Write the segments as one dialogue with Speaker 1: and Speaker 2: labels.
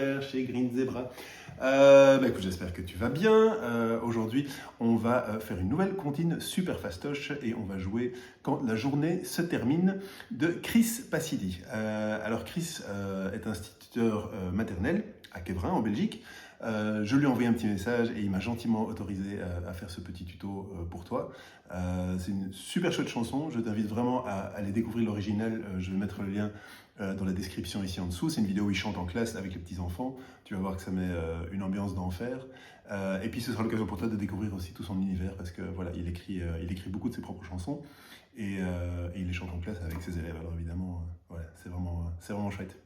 Speaker 1: Pierre chez Green Zebra. Écoute, j'espère que tu vas bien. Aujourd'hui, on va faire une nouvelle comptine super fastoche et on va jouer quand la journée se termine de Chris Passidi. Alors Chris est instituteur maternel à Quevrin en Belgique. Je lui ai envoyé un petit message et il m'a gentiment autorisé à faire ce petit tuto pour toi. C'est une super chouette chanson, je t'invite vraiment à aller découvrir l'original. Je vais mettre le lien dans la description ici en dessous. C'est une vidéo où il chante en classe avec les petits-enfants. Tu vas voir que ça met une ambiance d'enfer. Et puis ce sera l'occasion pour toi de découvrir aussi tout son univers parce que voilà, il écrit beaucoup de ses propres chansons et il les chante en classe avec ses élèves. Alors évidemment, voilà, c'est vraiment chouette.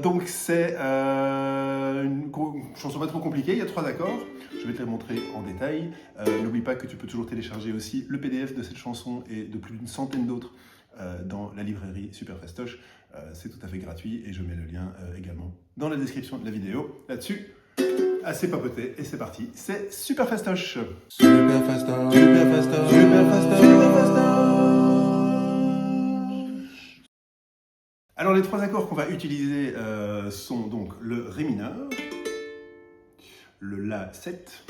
Speaker 1: Donc c'est une chanson pas trop compliquée, il y a 3 accords, je vais te les montrer en détail. N'oublie pas que tu peux toujours télécharger aussi le PDF de cette chanson et de plus d'une centaine d'autres dans la librairie Super Fastoche. C'est tout à fait gratuit et je mets le lien également dans la description de la vidéo. Là-dessus, assez papoté et c'est parti, c'est Super Fastoche.
Speaker 2: Super fastoche, super fastoche, super fastoche, super fastoche.
Speaker 1: Alors les 3 accords qu'on va utiliser sont donc le Ré mineur, le La 7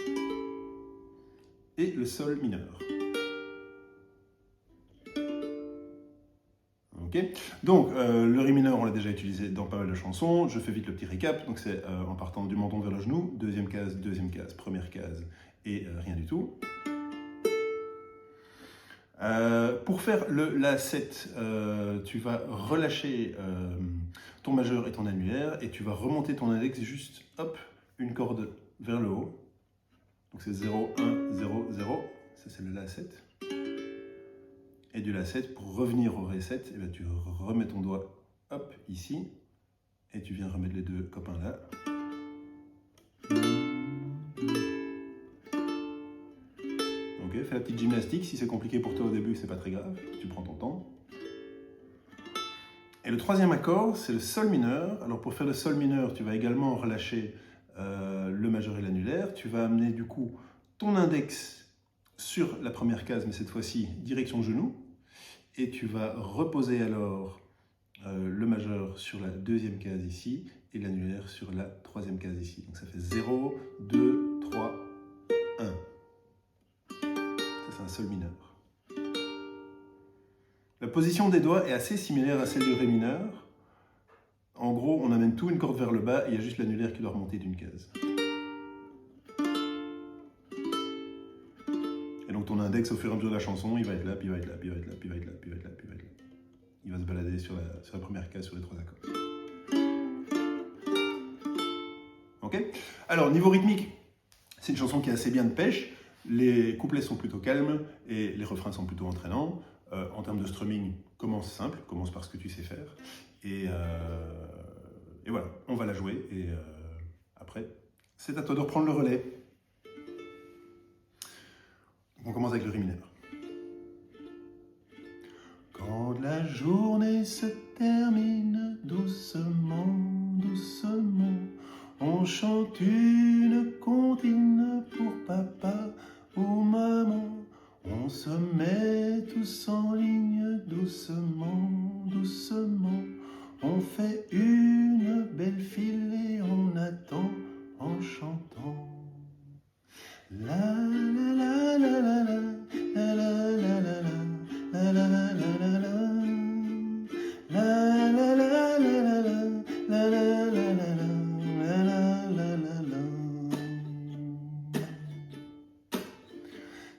Speaker 1: et le Sol mineur. Okay. Donc le Ré mineur on l'a déjà utilisé dans pas mal de chansons, je fais vite le petit récap, donc c'est en partant du menton vers le genou, deuxième case, première case et rien du tout. Pour faire le La 7, tu vas relâcher ton majeur et ton annulaire et tu vas remonter ton index juste, hop, une corde vers le haut. Donc c'est 0, 1, 0, 0, ça c'est le La 7. Et du La 7, pour revenir au Ré 7, eh bien, tu remets ton doigt, hop, ici, et tu viens remettre les deux copains là. Ok, fais la petite gymnastique, si c'est compliqué pour toi au début, c'est pas très grave, tu prends ton temps. Et le 3e accord, c'est le Sol mineur. Alors pour faire le Sol mineur, tu vas également relâcher le majeur et l'annulaire. Tu vas amener du coup ton index sur la première case, mais cette fois-ci direction genou. Et tu vas reposer alors le majeur sur la 2e case ici et l'annulaire sur la 3e case ici. Donc ça fait 0, 2, 3, 1. Ça c'est un Sol mineur. La position des doigts est assez similaire à celle du Ré mineur. En gros, on amène tout une corde vers le bas et il y a juste l'annulaire qui doit remonter d'une case. Et donc ton index au fur et à mesure de la chanson, il va être là, puis il va être là, puis il va être là, puis il va être là, puis il va être là, puis il va être là. Il va se balader sur la première case, sur les 3 accords. Ok ? Alors, niveau rythmique, c'est une chanson qui a assez bien de pêche. Les couplets sont plutôt calmes et les refrains sont plutôt entraînants. En termes de strumming, commence simple, commence par ce que tu sais faire. Et voilà, on va la jouer et après, c'est à toi de reprendre le relais. Donc on commence avec le Ré mineur. Quand la journée se termine doucement, doucement, on chante une comptine pour papa ou maman. On se met tous en ligne doucement, doucement. On fait une belle file et on attend en chantant. La la la la la la la la la la. La la la la la la la la la la la la la.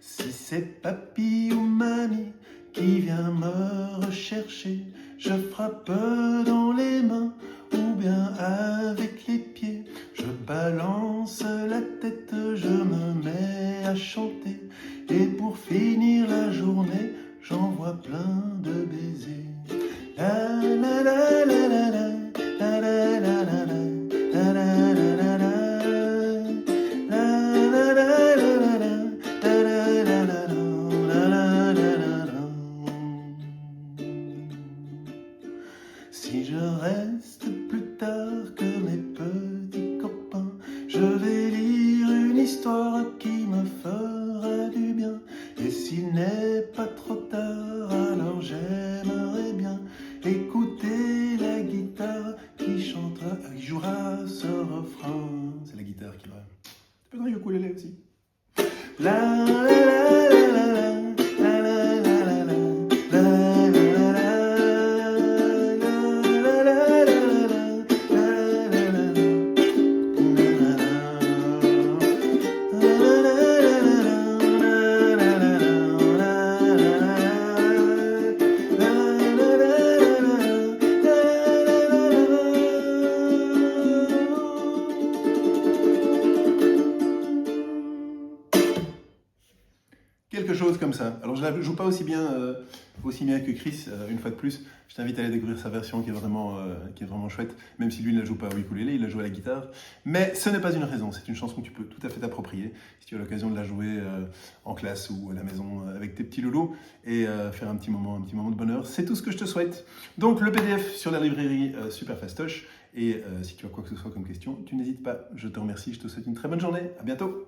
Speaker 1: Si c'est papy ou mamie qui vient me rechercher, je frappe dans les mains ou bien avec les pieds. Je balance la tête, je me mets à chanter. Et pour finir la journée, j'envoie plein de baisers. La la la la la la la la la la la la la la la. Si je reste plus tard que mes petits copains, je vais lire une histoire qui me fera du bien. Et s'il n'est pas trop tard, alors j'aimerais bien écouter la guitare qui chantera qui jouera ce refrain. C'est la guitare qui va. Tu peux dans le ukulélé aussi. La la la la la la la la la quelque chose comme ça. Alors je ne joue pas aussi bien que Chris, une fois de plus. Je t'invite à aller découvrir sa version qui est vraiment chouette, même si lui il ne la joue pas au ukulélé, il la joue à la guitare. Mais ce n'est pas une raison, c'est une chanson que tu peux tout à fait t'approprier si tu as l'occasion de la jouer en classe ou à la maison avec tes petits loulous et faire un petit moment de bonheur. C'est tout ce que je te souhaite. Donc le PDF sur la librairie Super Fastoche, et si tu as quoi que ce soit comme question, tu n'hésites pas. Je te remercie, je te souhaite une très bonne journée. À bientôt.